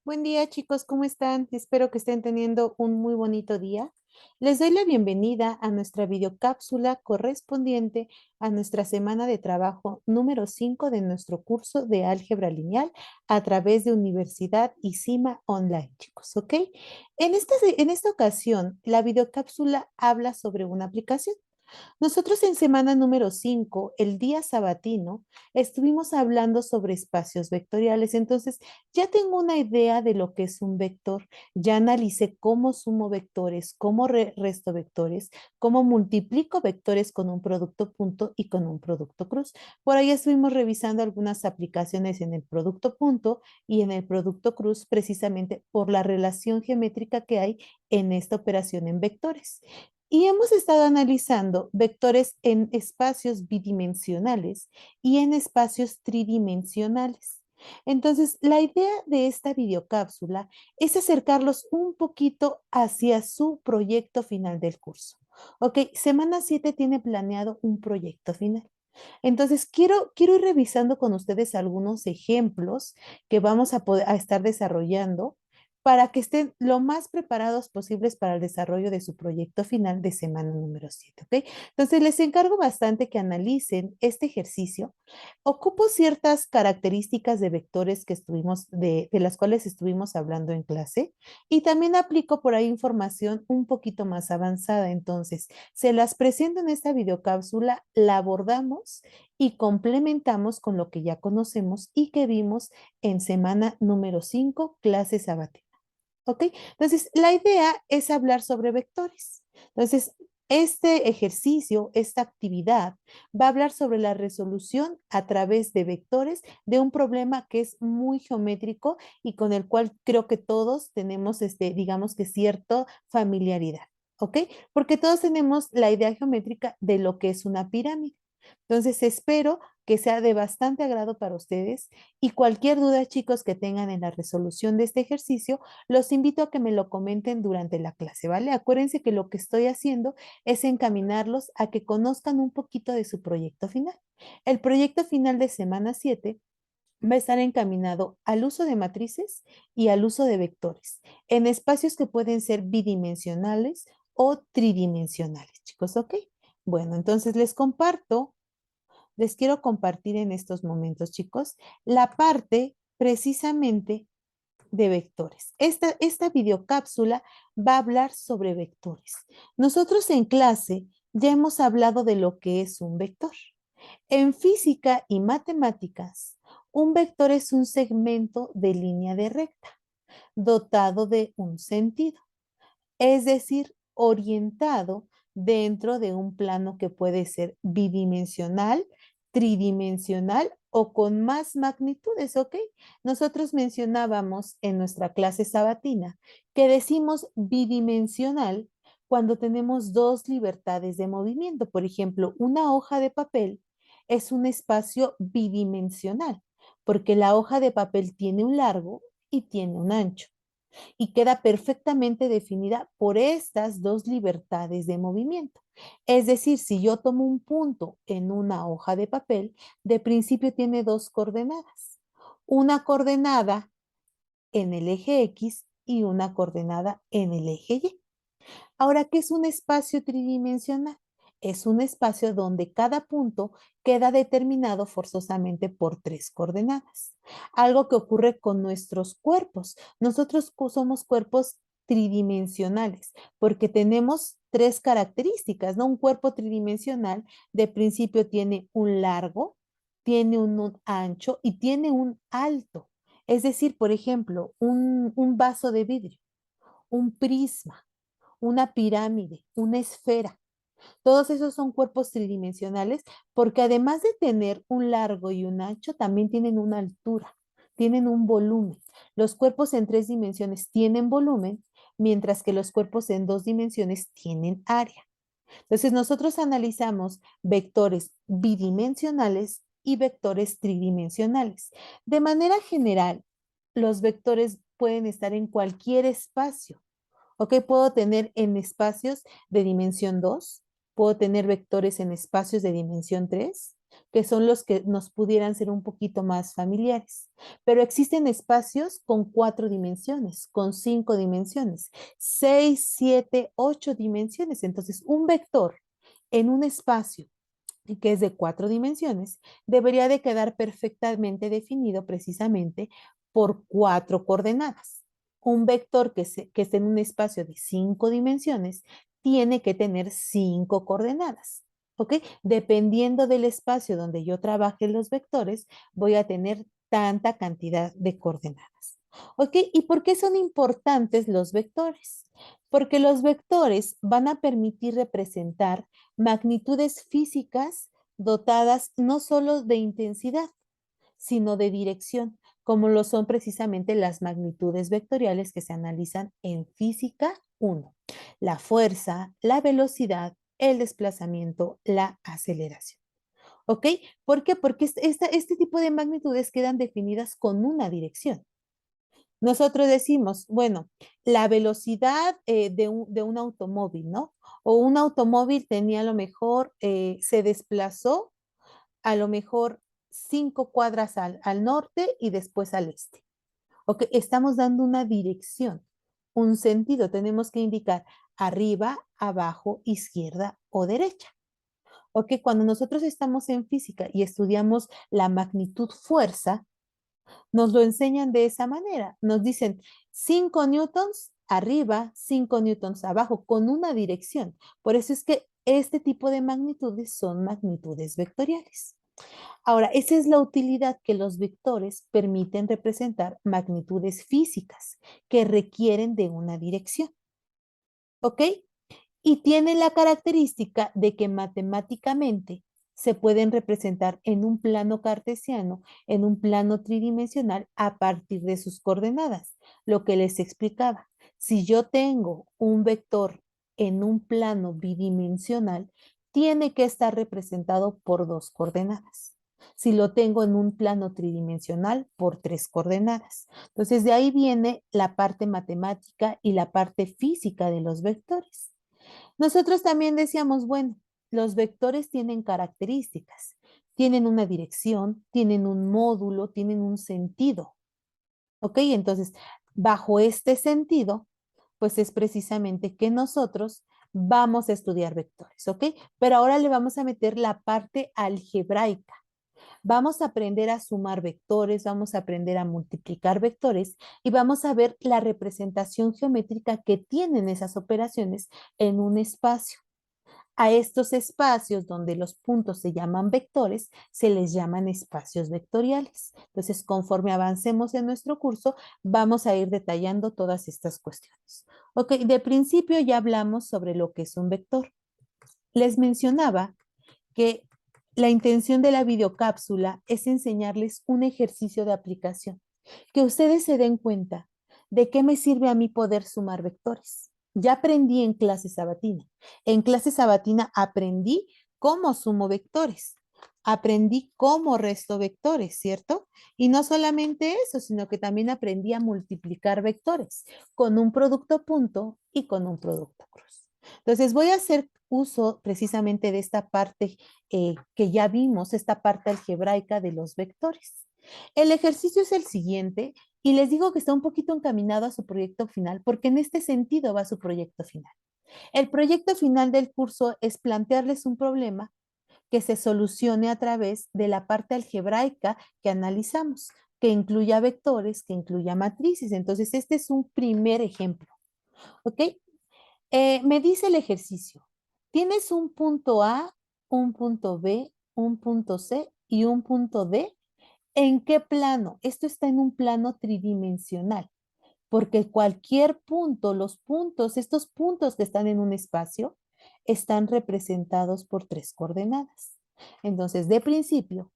Buen día, chicos, ¿cómo están? Espero que estén teniendo un muy bonito día. Les doy la bienvenida a nuestra videocápsula correspondiente a nuestra semana de trabajo número 5 de nuestro curso de álgebra lineal a través de Universidad ISIMA Online, chicos, ¿ok? En esta ocasión, la videocápsula habla sobre una aplicación. Nosotros en semana número 5, el día sabatino, estuvimos hablando sobre espacios vectoriales. Entonces, ya tengo una idea de lo que es un vector. Ya analicé cómo sumo vectores, cómo resto vectores, cómo multiplico vectores con un producto punto y con un producto cruz. Por ahí estuvimos revisando algunas aplicaciones en el producto punto y en el producto cruz, precisamente por la relación geométrica que hay en esta operación en vectores. Y hemos estado analizando vectores en espacios bidimensionales y en espacios tridimensionales. Entonces, la idea de esta videocápsula es acercarlos un poquito hacia su proyecto final del curso. Ok, semana 7 tiene planeado un proyecto final. Entonces, quiero ir revisando con ustedes algunos ejemplos que vamos a estar desarrollando para que estén lo más preparados posibles para el desarrollo de su proyecto final de semana número 7, ¿ok? Entonces, les encargo bastante que analicen este ejercicio. Ocupo ciertas características de vectores de las cuales estuvimos hablando en clase y también aplico por ahí información un poquito más avanzada. Entonces, se las presento en esta videocápsula, la abordamos y complementamos con lo que ya conocemos y que vimos en semana número 5, clase sabatina. ¿Ok? Entonces, la idea es hablar sobre vectores. Entonces, este ejercicio, esta actividad, va a hablar sobre la resolución a través de vectores de un problema que es muy geométrico y con el cual creo que todos tenemos, digamos que cierta familiaridad. ¿Ok? Porque todos tenemos la idea geométrica de lo que es una pirámide. Entonces, espero que sea de bastante agrado para ustedes y cualquier duda, chicos, que tengan en la resolución de este ejercicio, los invito a que me lo comenten durante la clase, ¿vale? Acuérdense que lo que estoy haciendo es encaminarlos a que conozcan un poquito de su proyecto final. El proyecto final de semana 7 va a estar encaminado al uso de matrices y al uso de vectores en espacios que pueden ser bidimensionales o tridimensionales, chicos, ¿ok? Bueno, entonces les quiero compartir en estos momentos, chicos, la parte precisamente de vectores. Esta videocápsula va a hablar sobre vectores. Nosotros en clase ya hemos hablado de lo que es un vector. En física y matemáticas, un vector es un segmento de línea de recta dotado de un sentido, es decir, orientado dentro de un plano que puede ser bidimensional, tridimensional o con más magnitudes, ¿ok? Nosotros mencionábamos en nuestra clase sabatina que decimos bidimensional cuando tenemos dos libertades de movimiento. Por ejemplo, una hoja de papel es un espacio bidimensional porque la hoja de papel tiene un largo y tiene un ancho y queda perfectamente definida por estas dos libertades de movimiento. Es decir, si yo tomo un punto en una hoja de papel, de principio tiene dos coordenadas. Una coordenada en el eje X y una coordenada en el eje Y. Ahora, ¿qué es un espacio tridimensional? Es un espacio donde cada punto queda determinado forzosamente por tres coordenadas. Algo que ocurre con nuestros cuerpos. Nosotros somos cuerpos tridimensionales porque tenemos tres características, ¿no? Un cuerpo tridimensional de principio tiene un largo, tiene un ancho y tiene un alto. Es decir, por ejemplo, un vaso de vidrio, un prisma, una pirámide, una esfera. Todos esos son cuerpos tridimensionales porque además de tener un largo y un ancho, también tienen una altura, tienen un volumen. Los cuerpos en tres dimensiones tienen volumen, mientras que los cuerpos en dos dimensiones tienen área. Entonces, nosotros analizamos vectores bidimensionales y vectores tridimensionales. De manera general, los vectores pueden estar en cualquier espacio. ¿Ok? Puedo tener en espacios de dimensión 2, puedo tener vectores en espacios de dimensión 3 que son los que nos pudieran ser un poquito más familiares. Pero existen espacios con 4 dimensiones, con 5 dimensiones, 6, 7, 8 dimensiones. Entonces, un vector en un espacio que es de 4 dimensiones, debería de quedar perfectamente definido precisamente por 4 coordenadas. Un vector que esté en un espacio de 5 dimensiones tiene que tener 5 coordenadas. ¿Ok? Dependiendo del espacio donde yo trabaje los vectores, voy a tener tanta cantidad de coordenadas. ¿Ok? ¿Y por qué son importantes los vectores? Porque los vectores van a permitir representar magnitudes físicas dotadas no solo de intensidad, sino de dirección, como lo son precisamente las magnitudes vectoriales que se analizan en física 1. La fuerza, la velocidad, el desplazamiento, la aceleración. ¿Ok? ¿Por qué? Porque este tipo de magnitudes quedan definidas con una dirección. Nosotros decimos, bueno, la velocidad de un automóvil, ¿no? O un automóvil tenía a lo mejor, se desplazó a lo mejor 5 cuadras al norte y después al este. Ok, estamos dando una dirección, un sentido. Tenemos que indicar arriba, abajo, izquierda o derecha. Ok, cuando nosotros estamos en física y estudiamos la magnitud fuerza, nos lo enseñan de esa manera. Nos dicen 5 newtons arriba, 5 newtons abajo, con una dirección. Por eso es que este tipo de magnitudes son magnitudes vectoriales. Ahora, esa es la utilidad que los vectores permiten representar magnitudes físicas que requieren de una dirección. ¿Ok? Y tiene la característica de que matemáticamente se pueden representar en un plano cartesiano, en un plano tridimensional, a partir de sus coordenadas. Lo que les explicaba. Si yo tengo un vector en un plano bidimensional, tiene que estar representado por 2 coordenadas. Si lo tengo en un plano tridimensional, por 3 coordenadas. Entonces, de ahí viene la parte matemática y la parte física de los vectores. Nosotros también decíamos, bueno, los vectores tienen características, tienen una dirección, tienen un módulo, tienen un sentido. ¿Ok? Entonces, bajo este sentido, pues es precisamente que nosotros vamos a estudiar vectores. ¿Ok? Pero ahora le vamos a meter la parte algebraica. Vamos a aprender a sumar vectores, vamos a aprender a multiplicar vectores y vamos a ver la representación geométrica que tienen esas operaciones en un espacio. A estos espacios donde los puntos se llaman vectores, se les llaman espacios vectoriales. Entonces, conforme avancemos en nuestro curso, vamos a ir detallando todas estas cuestiones. Ok, de principio ya hablamos sobre lo que es un vector. Les mencionaba que la intención de la videocápsula es enseñarles un ejercicio de aplicación, que ustedes se den cuenta de qué me sirve a mí poder sumar vectores. Ya aprendí en clase sabatina. En clase sabatina aprendí cómo sumo vectores. Aprendí cómo resto vectores, ¿cierto? Y no solamente eso, sino que también aprendí a multiplicar vectores con un producto punto y con un producto cruz. Entonces voy a hacer uso precisamente de esta parte que ya vimos, esta parte algebraica de los vectores. El ejercicio es el siguiente y les digo que está un poquito encaminado a su proyecto final porque en este sentido va su proyecto final. El proyecto final del curso es plantearles un problema que se solucione a través de la parte algebraica que analizamos, que incluya vectores, que incluya matrices. Entonces, este es un primer ejemplo. ¿Ok? Me dice el ejercicio, tienes un punto A, un punto B, un punto C y un punto D. ¿En qué plano? Esto está en un plano tridimensional, porque cualquier punto, los puntos, estos puntos que están en un espacio, están representados por 3 coordenadas. Entonces, de principio,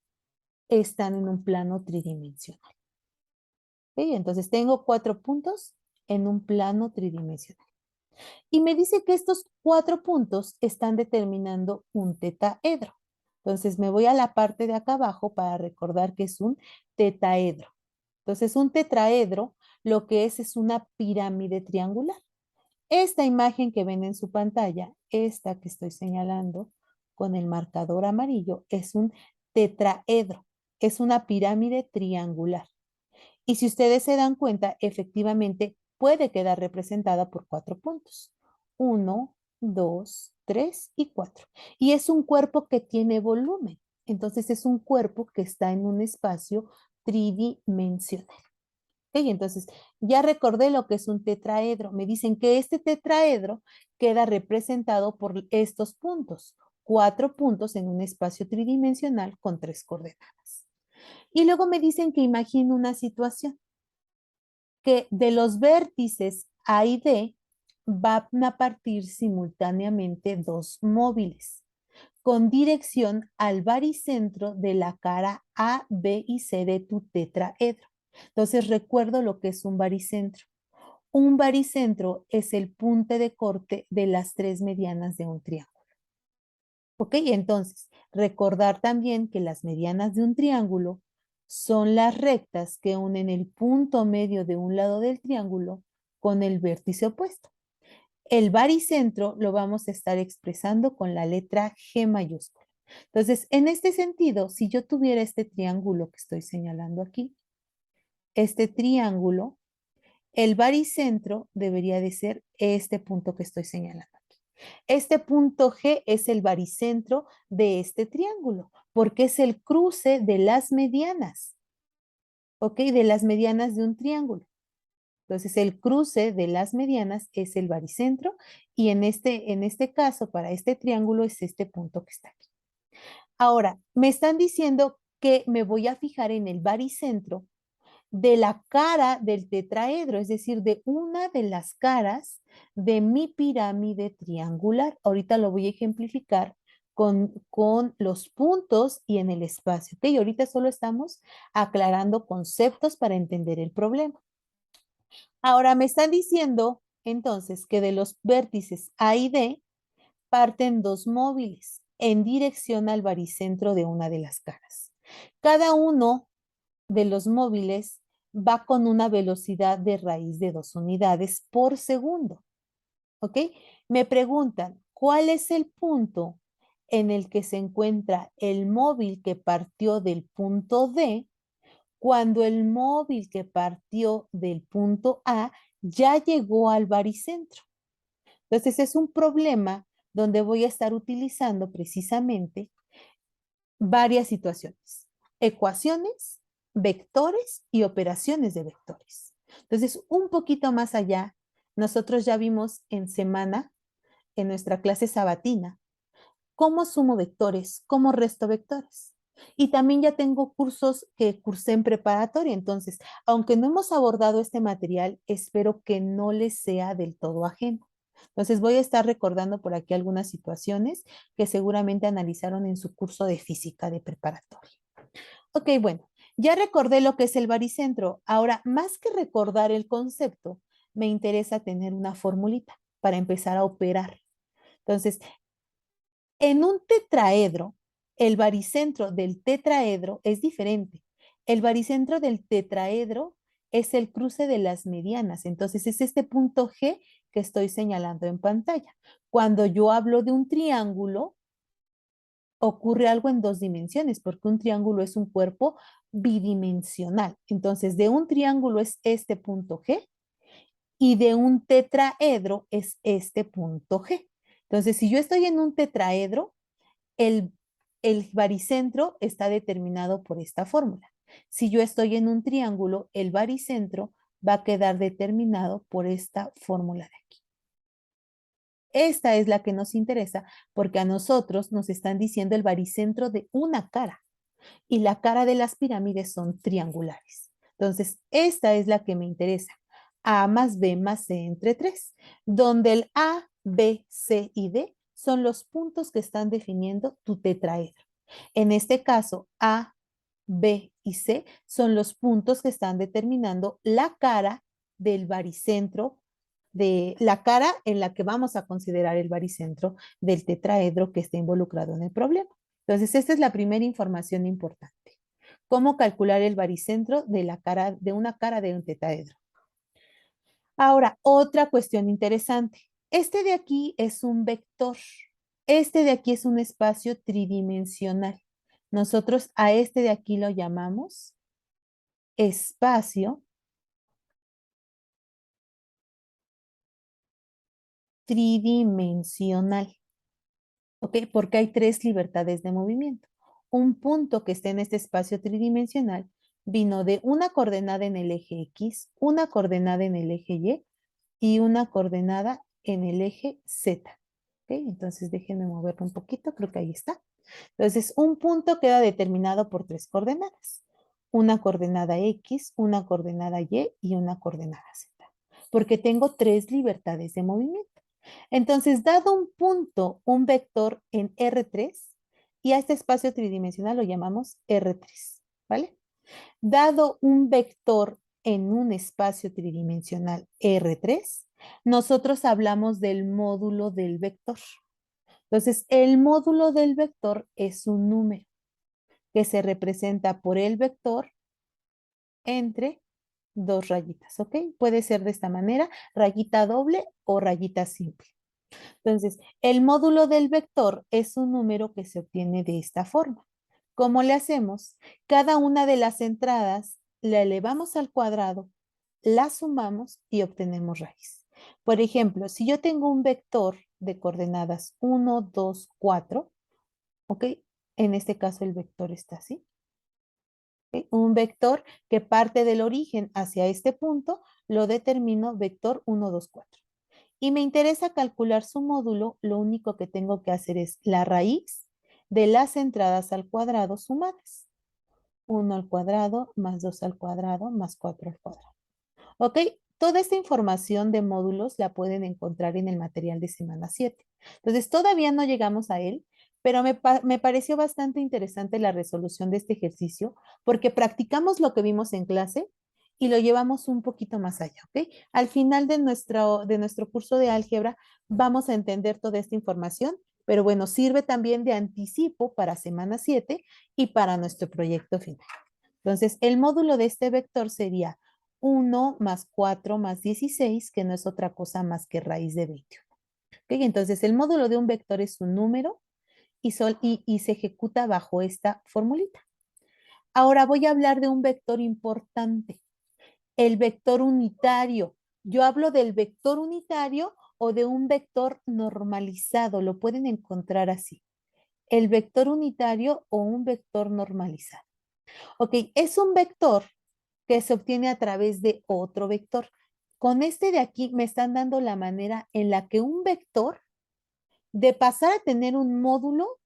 están en un plano tridimensional. ¿Ok? Entonces, tengo 4 puntos en un plano tridimensional. Y me dice que estos 4 puntos están determinando un tetaedro. Entonces me voy a la parte de acá abajo para recordar que es un tetaedro. Entonces un tetraedro lo que es una pirámide triangular. Esta imagen que ven en su pantalla, esta que estoy señalando con el marcador amarillo, es un tetraedro. Es una pirámide triangular. Y si ustedes se dan cuenta, efectivamente puede quedar representada por 4 puntos. 1, 2, 3 y 4. Y es un cuerpo que tiene volumen. Entonces es un cuerpo que está en un espacio tridimensional. ¿Ok? Entonces ya recordé lo que es un tetraedro. Me dicen que este tetraedro queda representado por estos puntos. 4 puntos en un espacio tridimensional con 3 coordenadas. Y luego me dicen que imagino una situación que de los vértices A y D van a partir simultáneamente dos móviles con dirección al baricentro de la cara A, B y C de tu tetraedro. Entonces recuerdo lo que es un baricentro. Un baricentro es el punto de corte de las 3 medianas de un triángulo. ¿Ok? Entonces, recordar también que las medianas de un triángulo son las rectas que unen el punto medio de un lado del triángulo con el vértice opuesto. El baricentro lo vamos a estar expresando con la letra G mayúscula. Entonces, en este sentido, si yo tuviera este triángulo que estoy señalando aquí, este triángulo, el baricentro debería de ser este punto que estoy señalando. Este punto G es el baricentro de este triángulo, porque es el cruce de las medianas, ¿ok? De las medianas de un triángulo. Entonces, el cruce de las medianas es el baricentro y en este caso, para este triángulo, es este punto que está aquí. Ahora, me están diciendo que me voy a fijar en el baricentro de la cara del tetraedro, es decir, de una de las caras de mi pirámide triangular. Ahorita lo voy a ejemplificar con los puntos y en el espacio. ¿Ok? Ahorita solo estamos aclarando conceptos para entender el problema. Ahora me están diciendo entonces que de los vértices A y D parten dos móviles en dirección al baricentro de una de las caras. Cada uno de los móviles va con una velocidad de raíz de 2 unidades por segundo. ¿Ok? Me preguntan, ¿cuál es el punto en el que se encuentra el móvil que partió del punto D cuando el móvil que partió del punto A ya llegó al baricentro? Entonces es un problema donde voy a estar utilizando precisamente varias situaciones, ecuaciones, vectores y operaciones de vectores. Entonces, un poquito más allá, nosotros ya vimos en semana, en nuestra clase sabatina, cómo sumo vectores, cómo resto vectores. Y también ya tengo cursos que cursé en preparatoria, entonces, aunque no hemos abordado este material, espero que no les sea del todo ajeno. Entonces, voy a estar recordando por aquí algunas situaciones que seguramente analizaron en su curso de física de preparatoria. Ok, bueno, ya recordé lo que es el baricentro. Ahora, más que recordar el concepto, me interesa tener una formulita para empezar a operar. Entonces, en un tetraedro, el baricentro del tetraedro es diferente. El baricentro del tetraedro es el cruce de las medianas. Entonces, es este punto G que estoy señalando en pantalla. Cuando yo hablo de un triángulo, ocurre algo en 2 dimensiones, porque un triángulo es un cuerpo bidimensional. Entonces, de un triángulo es este punto G y de un tetraedro es este punto G. Entonces, si yo estoy en un tetraedro, el, el baricentro está determinado por esta fórmula. Si yo estoy en un triángulo, el baricentro va a quedar determinado por esta fórmula de aquí. Esta es la que nos interesa porque a nosotros nos están diciendo el baricentro de una cara y la cara de las pirámides son triangulares. Entonces, esta es la que me interesa. A más B más C entre 3, donde el A, B, C y D son los puntos que están definiendo tu tetraedro. En este caso, A, B y C son los puntos que están determinando la cara del baricentro, de la cara en la que vamos a considerar el baricentro del tetraedro que está involucrado en el problema. Entonces, esta es la primera información importante. ¿Cómo calcular el baricentro de la cara de una cara de un tetraedro? Ahora, otra cuestión interesante. Este de aquí es un vector. Este de aquí es un espacio tridimensional. Nosotros a este de aquí lo llamamos espacio tridimensional, ¿ok? Porque hay tres libertades de movimiento. Un punto que esté en este espacio tridimensional vino de una coordenada en el eje X, una coordenada en el eje y una coordenada en el eje Z. ¿Ok? Entonces déjenme moverlo un poquito, creo que ahí está. Entonces, un punto queda determinado por tres coordenadas. Una coordenada X, una coordenada y una coordenada Z. Porque tengo tres libertades de movimiento. Entonces, dado un punto, un vector en R3, y a este espacio tridimensional lo llamamos R3, ¿vale? Dado un vector en un espacio tridimensional R3, nosotros hablamos del módulo del vector. Entonces, el módulo del vector es un número que se representa por el vector entre dos rayitas, ¿ok? Puede ser de esta manera, rayita doble o rayita simple. Entonces, el módulo del vector es un número que se obtiene de esta forma. ¿Cómo le hacemos? Cada una de las entradas la elevamos al cuadrado, la sumamos y obtenemos raíz. Por ejemplo, si yo tengo un vector de coordenadas 1, 2, 4, ¿ok? En este caso el vector está así. ¿Ok? Un vector que parte del origen hacia este punto, lo determino vector 1, 2, 4. Y me interesa calcular su módulo, lo único que tengo que hacer es la raíz de las entradas al cuadrado sumadas. 1 al cuadrado más 2 al cuadrado más 4 al cuadrado. ¿Ok? Toda esta información de módulos la pueden encontrar en el material de semana 7. Entonces, todavía no llegamos a él, pero me pareció bastante interesante la resolución de este ejercicio porque practicamos lo que vimos en clase y lo llevamos un poquito más allá, ¿ok? Al final de nuestro curso de álgebra vamos a entender toda esta información, pero bueno, sirve también de anticipo para semana 7 y para nuestro proyecto final. Entonces, el módulo de este vector sería 1 más 4 más 16, que no es otra cosa más que raíz de 21. ¿Okay? Entonces, el módulo de un vector es un número y se ejecuta bajo esta formulita. Ahora voy a hablar de un vector importante, el vector unitario. Yo hablo del vector unitario o de un vector normalizado, lo pueden encontrar así. El vector unitario o un vector normalizado. Ok, es un vector que se obtiene a través de otro vector. Con este de aquí me están dando la manera en la que un vector, de pasar a tener un módulo,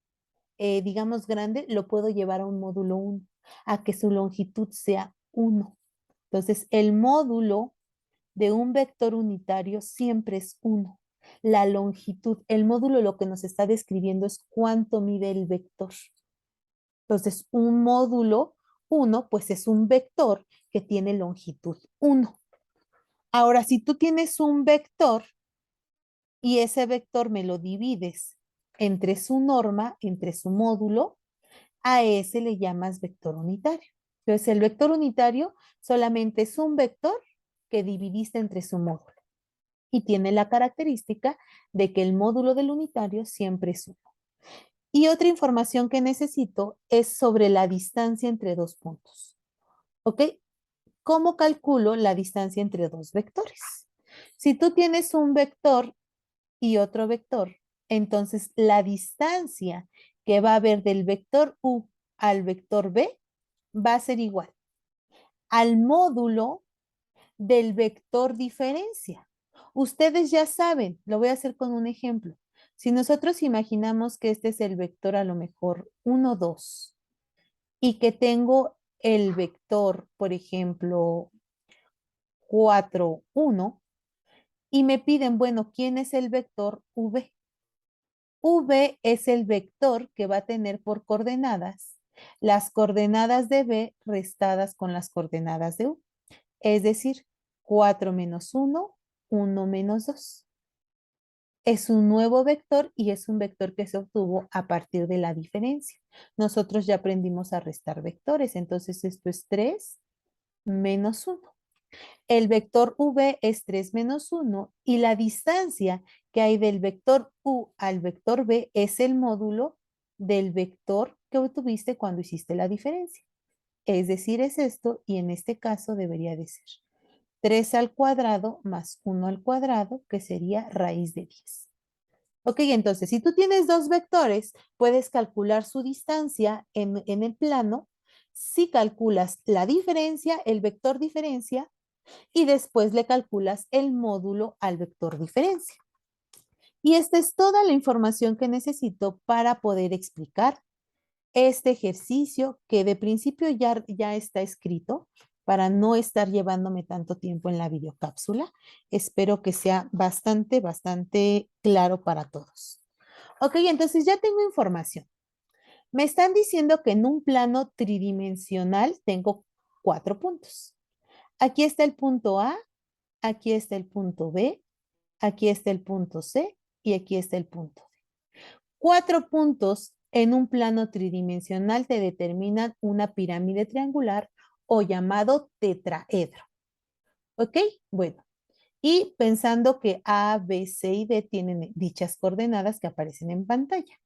digamos grande, lo puedo llevar a un módulo 1, a que su longitud sea 1. Entonces, el módulo de un vector unitario siempre es 1. La longitud, el módulo lo que nos está describiendo es cuánto mide el vector. Entonces, un módulo 1, pues es un vector que tiene longitud 1. Ahora, si tú tienes un vector y ese vector me lo divides entre su norma, entre su módulo, a ese le llamas vector unitario. Entonces, el vector unitario solamente es un vector que dividiste entre su módulo y tiene la característica de que el módulo del unitario siempre es 1. Y otra información que necesito es sobre la distancia entre dos puntos. ¿Ok? ¿Cómo calculo la distancia entre dos vectores? Si tú tienes un vector y otro vector, entonces la distancia que va a haber del vector U al vector B va a ser igual al módulo del vector diferencia. Ustedes ya saben, lo voy a hacer con un ejemplo. Si nosotros imaginamos que este es el vector a lo mejor 1, 2 y que tengo el vector, por ejemplo, 4, 1, y me piden, bueno, ¿quién es el vector V? V es el vector que va a tener por coordenadas las coordenadas de B restadas con las coordenadas de U. Es decir, 4 menos 1, 1 menos 2. Es un nuevo vector y es un vector que se obtuvo a partir de la diferencia. Nosotros ya aprendimos a restar vectores, entonces esto es 3 menos 1. El vector V es 3 menos 1 y la distancia que hay del vector U al vector B es el módulo del vector que obtuviste cuando hiciste la diferencia. Es decir, es esto y en este caso debería de ser 3 al cuadrado más 1 al cuadrado, que sería raíz de 10. Ok, entonces, si tú tienes dos vectores, puedes calcular su distancia en el plano. Si calculas la diferencia, el vector diferencia, y después le calculas el módulo al vector diferencia. Y esta es toda la información que necesito para poder explicar este ejercicio que de principio ya está escrito para no estar llevándome tanto tiempo en la videocápsula. Espero que sea bastante claro para todos. Ok, entonces ya tengo información. Me están diciendo que en un plano tridimensional tengo 4 puntos. Aquí está el punto A, aquí está el punto B, aquí está el punto C y aquí está el punto D. 4 puntos en un plano tridimensional te determinan una pirámide triangular o llamado tetraedro. ¿Ok? Bueno, y pensando que A, B, C y D tienen dichas coordenadas que aparecen en pantalla.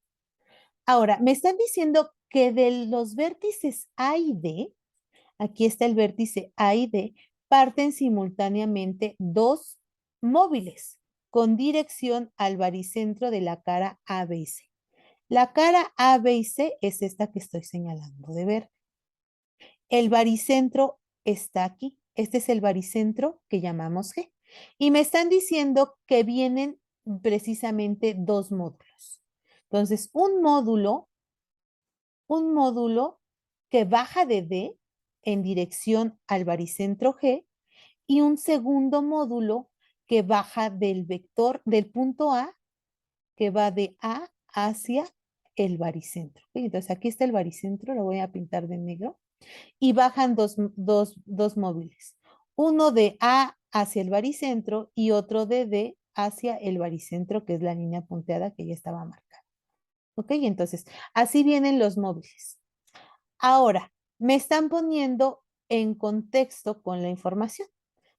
Ahora, me están diciendo que de los vértices A y D, aquí está el vértice A y D, parten simultáneamente dos móviles con dirección al baricentro de la cara A, B y C. La cara A, B y C es esta que estoy señalando de ver. El baricentro está aquí. Este es el baricentro que llamamos G. Y me están diciendo que vienen precisamente dos módulos. Entonces, un módulo que baja de D en dirección al baricentro G y un segundo módulo que baja del vector del punto A, que va de A hacia el baricentro. Entonces aquí está el baricentro, lo voy a pintar de negro, y bajan dos móviles. Uno de A hacia el baricentro y otro de D hacia el baricentro, que es la línea punteada que ya estaba marcada. Ok, entonces así vienen los móviles. Ahora, me están poniendo en contexto con la información.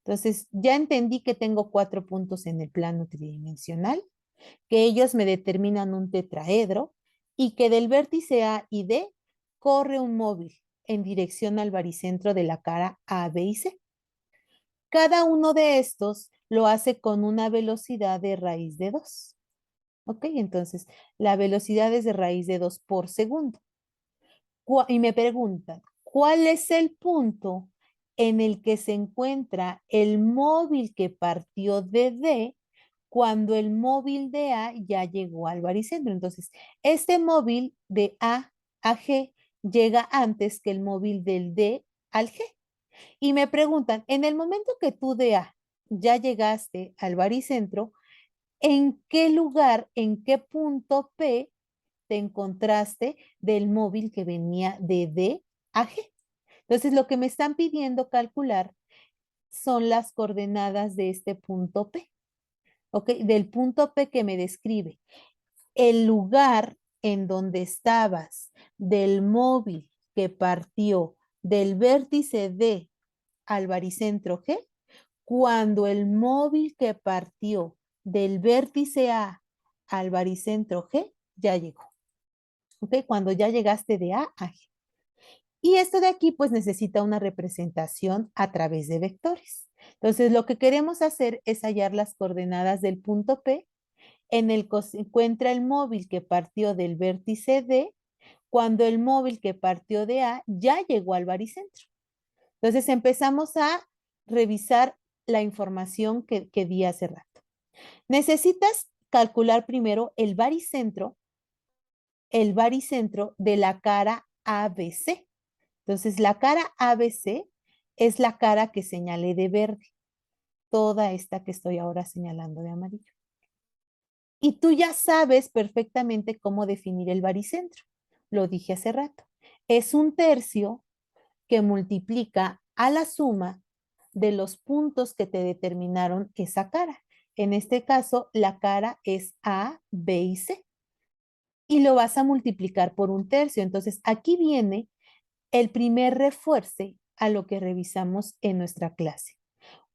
Entonces, ya entendí que tengo 4 puntos en el plano tridimensional, que ellos me determinan un tetraedro y que del vértice A y D corre un móvil en dirección al baricentro de la cara A, B y C. Cada uno de estos lo hace con una velocidad de raíz de 2. ¿Ok? Entonces, la velocidad es de raíz de 2 por segundo. Y me preguntan, ¿cuál es el punto en el que se encuentra el móvil que partió de D cuando el móvil de A ya llegó al baricentro? Entonces, este móvil de A a G llega antes que el móvil del D al G. Y me preguntan, en el momento que tú de A ya llegaste al baricentro, ¿en qué lugar, en qué punto P te encontraste del móvil que venía de D a G? Entonces, lo que me están pidiendo calcular son las coordenadas de este punto P, ¿ok? Del punto P que me describe el lugar en donde estabas del móvil que partió del vértice D al baricentro G, cuando el móvil que partió del vértice A al baricentro G ya llegó. ¿Ok? Cuando ya llegaste de A a G. Y esto de aquí pues necesita una representación a través de vectores. Entonces lo que queremos hacer es hallar las coordenadas del punto P en el que se encuentra el móvil que partió del vértice D cuando el móvil que partió de A ya llegó al baricentro. Entonces empezamos a revisar la información que di hace rato. Necesitas calcular primero el baricentro de la cara ABC. Entonces, la cara ABC es la cara que señalé de verde, toda esta que estoy ahora señalando de amarillo. Y tú ya sabes perfectamente cómo definir el baricentro. Lo dije hace rato. Es un tercio que multiplica a la suma de los puntos que te determinaron esa cara. En este caso, la cara es A, B y C. Y lo vas a multiplicar por un tercio. Entonces, aquí viene el primer refuerzo a lo que revisamos en nuestra clase.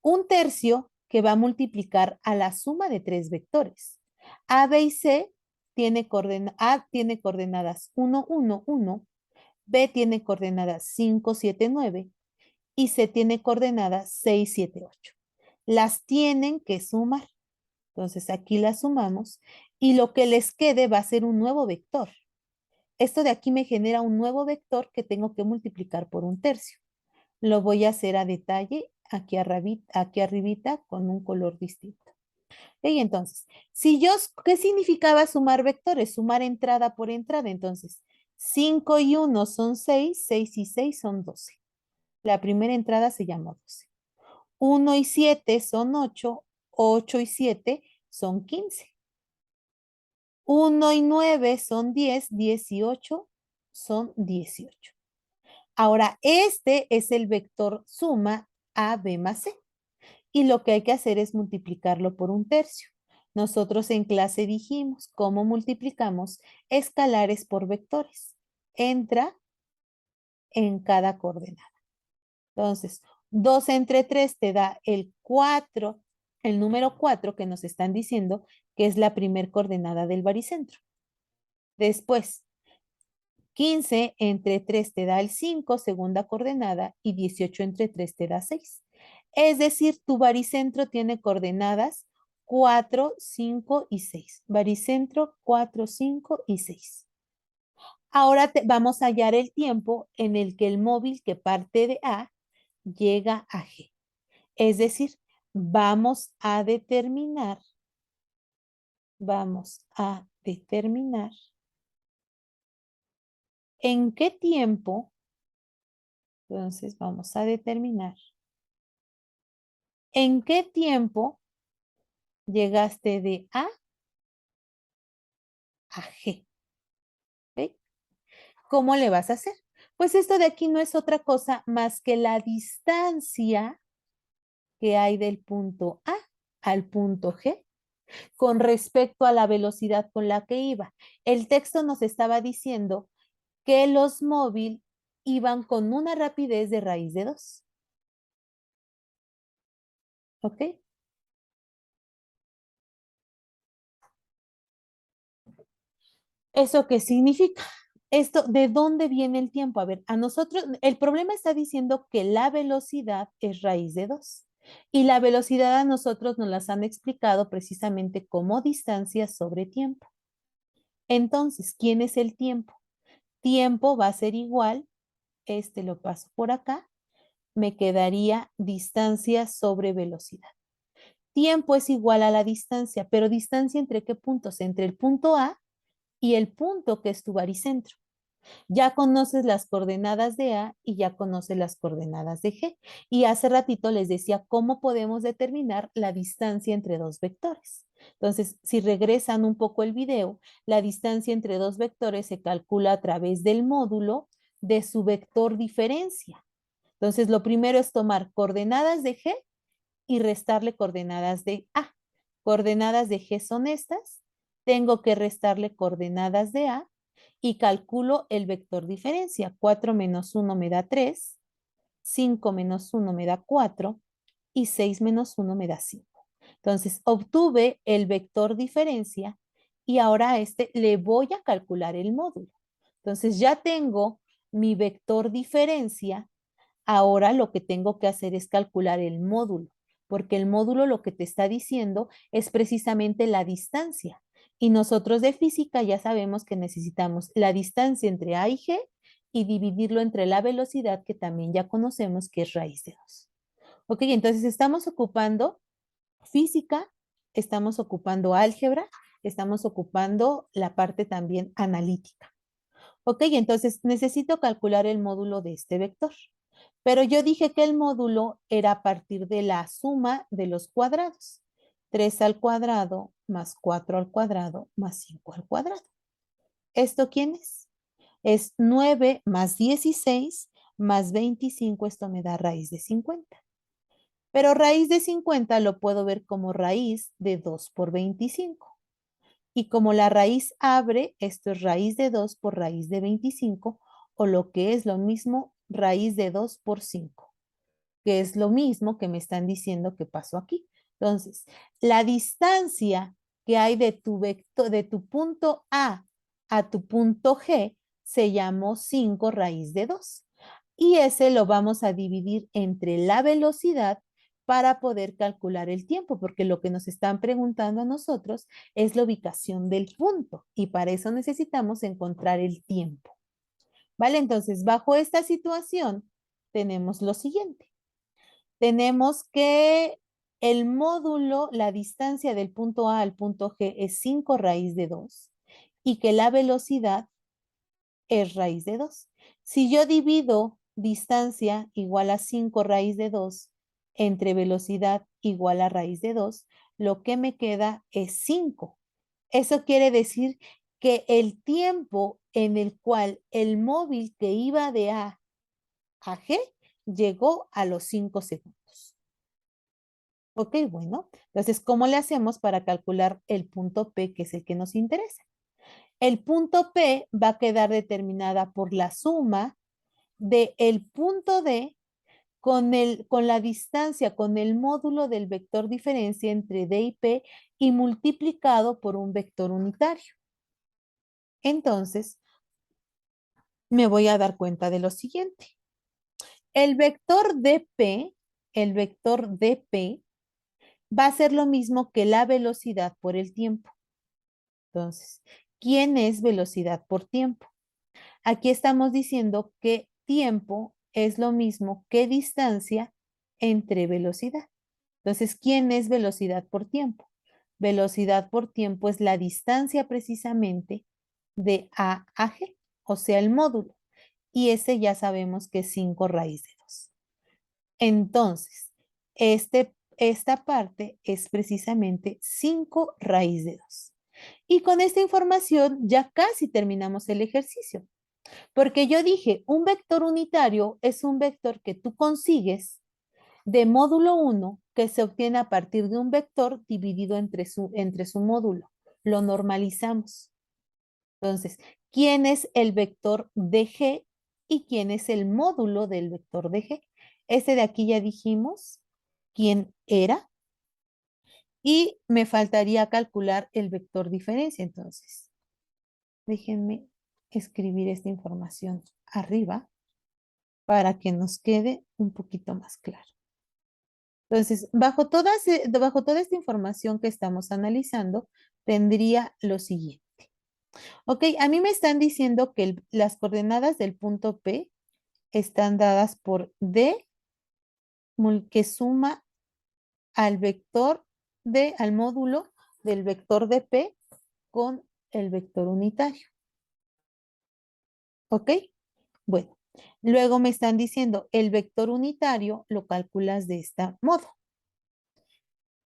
Un tercio que va a multiplicar a la suma de tres vectores. A, B y C A tiene coordenadas 1, 1, 1, B tiene coordenadas 5, 7, 9 y C tiene coordenadas 6, 7, 8. Las tienen que sumar. Entonces aquí las sumamos y lo que les quede va a ser un nuevo vector. Esto de aquí me genera un nuevo vector que tengo que multiplicar por un tercio. Lo voy a hacer a detalle aquí arribita con un color distinto. Y entonces, ¿qué significaba sumar vectores? Sumar entrada por entrada. Entonces, 5 y 1 son 6, 6 y 6 son 12. La primera entrada se llama 12. 1 y 7 son 8, 8 y 7 son 15. 1 y 9 son 10, 10 y 8 son 18. Ahora, este es el vector suma A, B más C. Y lo que hay que hacer es multiplicarlo por un tercio. Nosotros en clase dijimos cómo multiplicamos escalares por vectores. Entra en cada coordenada. Entonces, 2 entre 3 te da el 4, el número 4 que nos están diciendo que es la primer coordenada del baricentro. Después, 15 entre 3 te da el 5, segunda coordenada, y 18 entre 3 te da 6. Es decir, tu baricentro tiene coordenadas 4, 5 y 6. Baricentro 4, 5 y 6. Ahora vamos a hallar el tiempo en el que el móvil que parte de A llega a G. Es decir, vamos a determinar en qué tiempo. Entonces vamos a determinar en qué tiempo llegaste de A a G. ¿Ok? ¿Cómo le vas a hacer? Pues esto de aquí no es otra cosa más que la distancia que hay del punto A al punto G con respecto a la velocidad con la que iba. El texto nos estaba diciendo que los móviles iban con una rapidez de raíz de 2. ¿Ok? ¿Eso qué significa? Esto, ¿de dónde viene el tiempo? A ver, a nosotros, el problema está diciendo que la velocidad es raíz de 2. Y la velocidad a nosotros nos las han explicado precisamente como distancia sobre tiempo. Entonces, ¿quién es el tiempo? Tiempo va a ser igual, este lo paso por acá, me quedaría distancia sobre velocidad. Tiempo es igual a la distancia, pero distancia entre qué puntos? Entre el punto A y el punto que es tu baricentro. Ya conoces las coordenadas de A y ya conoces las coordenadas de G. Y hace ratito les decía cómo podemos determinar la distancia entre dos vectores. Entonces, si regresan un poco el video, la distancia entre dos vectores se calcula a través del módulo de su vector diferencia. Entonces, lo primero es tomar coordenadas de G y restarle coordenadas de A. Coordenadas de G son estas. Tengo que restarle coordenadas de A y calculo el vector diferencia. 4 menos 1 me da 3, 5 menos 1 me da 4 y 6 menos 1 me da 5. Entonces, obtuve el vector diferencia y ahora a este le voy a calcular el módulo. Entonces, ya tengo mi vector diferencia. Ahora lo que tengo que hacer es calcular el módulo, porque el módulo lo que te está diciendo es precisamente la distancia. Y nosotros de física ya sabemos que necesitamos la distancia entre A y G y dividirlo entre la velocidad que también ya conocemos que es raíz de 2. Ok, entonces estamos ocupando física, estamos ocupando álgebra, estamos ocupando la parte también analítica. Ok, entonces necesito calcular el módulo de este vector. Pero yo dije que el módulo era a partir de la suma de los cuadrados. 3 al cuadrado más 4 al cuadrado más 5 al cuadrado. ¿Esto quién es? Es 9 más 16 más 25. Esto me da raíz de 50. Pero raíz de 50 lo puedo ver como raíz de 2 por 25. Y como la raíz abre, esto es raíz de 2 por raíz de 25, o lo que es lo mismo, raíz de 2 por 5, que es lo mismo que me están diciendo que pasó aquí. Entonces, la distancia que hay de tu vector, de tu punto A tu punto G, se llamó 5 raíz de 2. Y ese lo vamos a dividir entre la velocidad para poder calcular el tiempo, porque lo que nos están preguntando a nosotros es la ubicación del punto y para eso necesitamos encontrar el tiempo. ¿Vale? Entonces, bajo esta situación, tenemos lo siguiente. Tenemos que el módulo, la distancia del punto A al punto G es 5 raíz de 2 y que la velocidad es raíz de 2. Si yo divido distancia igual a 5 raíz de 2 entre velocidad igual a raíz de 2, lo que me queda es 5. Eso quiere decir que el tiempo en el cual el móvil que iba de A a G llegó a los 5 segundos. Ok, bueno, entonces, ¿cómo le hacemos para calcular el punto P, que es el que nos interesa? El punto P va a quedar determinada por la suma de el punto D con la distancia, con el módulo del vector diferencia entre D y P y multiplicado por un vector unitario. Entonces, me voy a dar cuenta de lo siguiente. El vector DP, el vector DP va a ser lo mismo que la velocidad por el tiempo. Entonces, ¿quién es velocidad por tiempo? Aquí estamos diciendo que tiempo es lo mismo que distancia entre velocidad. Entonces, ¿quién es velocidad por tiempo? Velocidad por tiempo es la distancia precisamente de A a G, o sea, el módulo. Y ese ya sabemos que es 5 raíz de 2. Entonces, esta parte es precisamente 5 raíz de 2. Y con esta información ya casi terminamos el ejercicio. Porque yo dije, un vector unitario es un vector que tú consigues de módulo 1 que se obtiene a partir de un vector dividido entre su módulo. Lo normalizamos. Entonces, ¿quién es el vector de G y quién es el módulo del vector de G? Este de aquí ya dijimos quién era y me faltaría calcular el vector diferencia. Entonces, déjenme escribir esta información arriba para que nos quede un poquito más claro. Entonces, bajo toda esta información que estamos analizando, tendría lo siguiente. Ok, a mí me están diciendo que las coordenadas del punto P están dadas por D que suma al vector al módulo del vector de P con el vector unitario. ¿Ok? Bueno, luego me están diciendo el vector unitario lo calculas de este modo.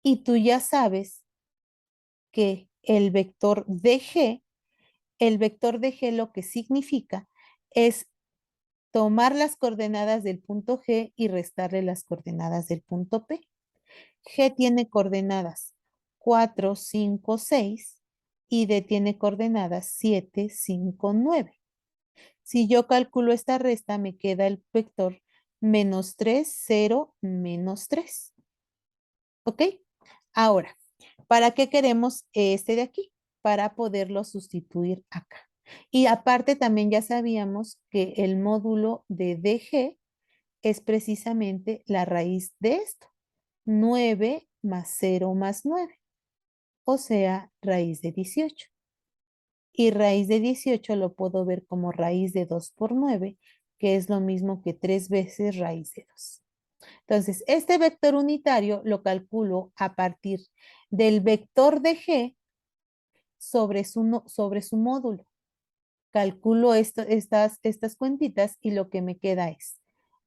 Y tú ya sabes que el vector de G lo que significa es tomar las coordenadas del punto G y restarle las coordenadas del punto P. G tiene coordenadas 4, 5, 6 y D tiene coordenadas 7, 5, 9. Si yo calculo esta resta, me queda el vector -3, 0, -3. ¿Ok? Ahora, ¿para qué queremos este de aquí? Para poderlo sustituir acá. Y aparte también ya sabíamos que el módulo de DG es precisamente la raíz de esto. 9 más 0 más 9, o sea, raíz de 18. Y raíz de 18 lo puedo ver como raíz de 2 por 9, que es lo mismo que 3 veces raíz de 2. Entonces, este vector unitario lo calculo a partir del vector de G sobre su módulo. Calculo estas cuentitas y lo que me queda es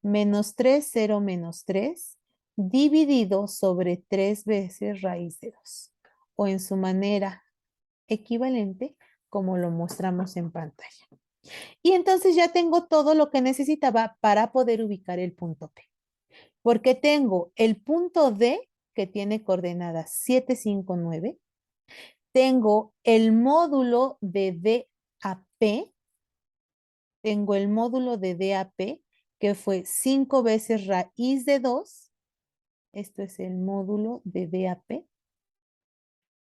-3, 0, -3, dividido sobre 3 veces raíz de 2. O en su manera equivalente, como lo mostramos en pantalla. Y entonces ya tengo todo lo que necesitaba para poder ubicar el punto P. Porque tengo el punto D, que tiene coordenadas 7, 5, 9. Tengo el módulo de D a P. Tengo el módulo de D a P, que fue 5 veces raíz de 2. Esto es el módulo de D a P.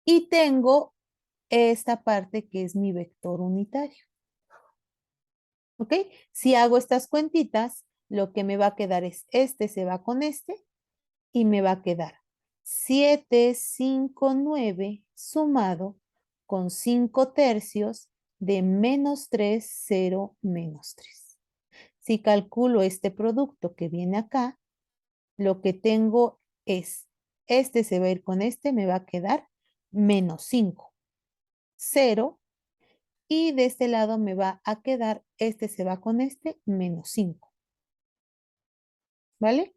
Y tengo esta parte que es mi vector unitario. ¿Ok? Si hago estas cuentitas, lo que me va a quedar es este se va con este y me va a quedar 7, 5, 9 sumado con 5 tercios de menos 3, 0, menos 3. Si calculo este producto que viene acá, lo que tengo es, este se va a ir con este, me va a quedar menos 5, 0, y de este lado me va a quedar, este se va con este, menos 5, ¿vale?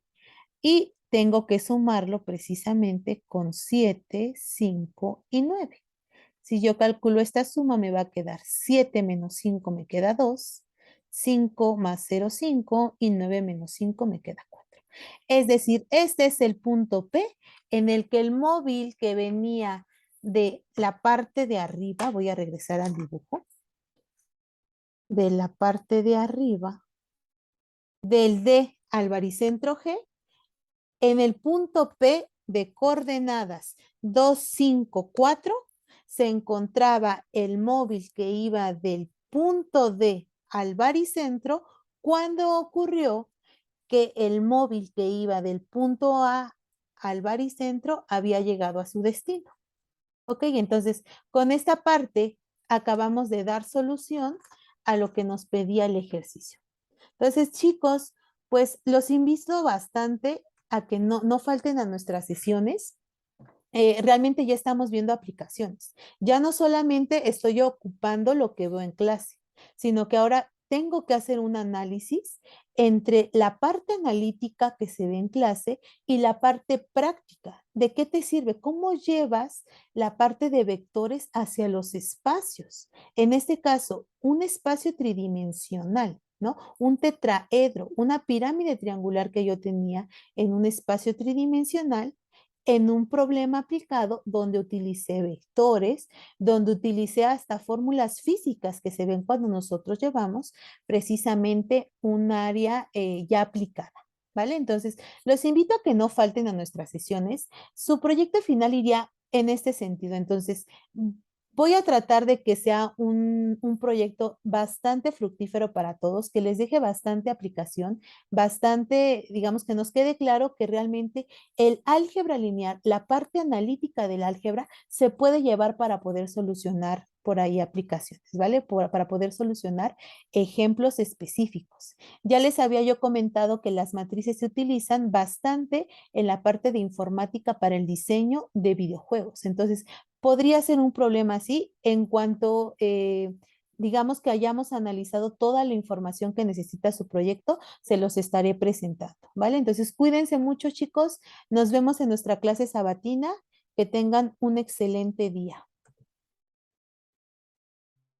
Y tengo que sumarlo precisamente con 7, 5 y 9. Si yo calculo esta suma, me va a quedar 7 menos 5 me queda 2, 5 más 0, 5 y 9 menos 5 me queda 4. Es decir, este es el punto P en el que el móvil que venía de la parte de arriba, voy a regresar al dibujo, de la parte de arriba, del D al baricentro G, en el punto P de coordenadas 2, 5, 4, se encontraba el móvil que iba del punto D al baricentro cuando ocurrió que el móvil que iba del punto A al baricentro había llegado a su destino. Ok, entonces con esta parte acabamos de dar solución a lo que nos pedía el ejercicio. Entonces, chicos, pues los invito bastante a que no falten a nuestras sesiones. Realmente ya estamos viendo aplicaciones. Ya no solamente estoy ocupando lo que veo en clase, sino que ahora tengo que hacer un análisis entre la parte analítica que se ve en clase y la parte práctica. ¿De qué te sirve? ¿Cómo llevas la parte de vectores hacia los espacios? En este caso, un espacio tridimensional, ¿no? Un tetraedro, una pirámide triangular que yo tenía en un espacio tridimensional en un problema aplicado donde utilicé vectores, donde utilicé hasta fórmulas físicas que se ven cuando nosotros llevamos precisamente un área ya aplicada. ¿Vale? Entonces, los invito a que no falten a nuestras sesiones. Su proyecto final iría en este sentido. Entonces, voy a tratar de que sea un proyecto bastante fructífero para todos, que les deje bastante aplicación, bastante, digamos, que nos quede claro que realmente el álgebra lineal, la parte analítica del álgebra, se puede llevar para poder solucionar por ahí aplicaciones, ¿vale? Para poder solucionar ejemplos específicos. Ya les había yo comentado que las matrices se utilizan bastante en la parte de informática para el diseño de videojuegos. Entonces, podría ser un problema así en cuanto, digamos que hayamos analizado toda la información que necesita su proyecto, se los estaré presentando, ¿vale? Entonces, cuídense mucho, chicos. Nos vemos en nuestra clase sabatina. Que tengan un excelente día.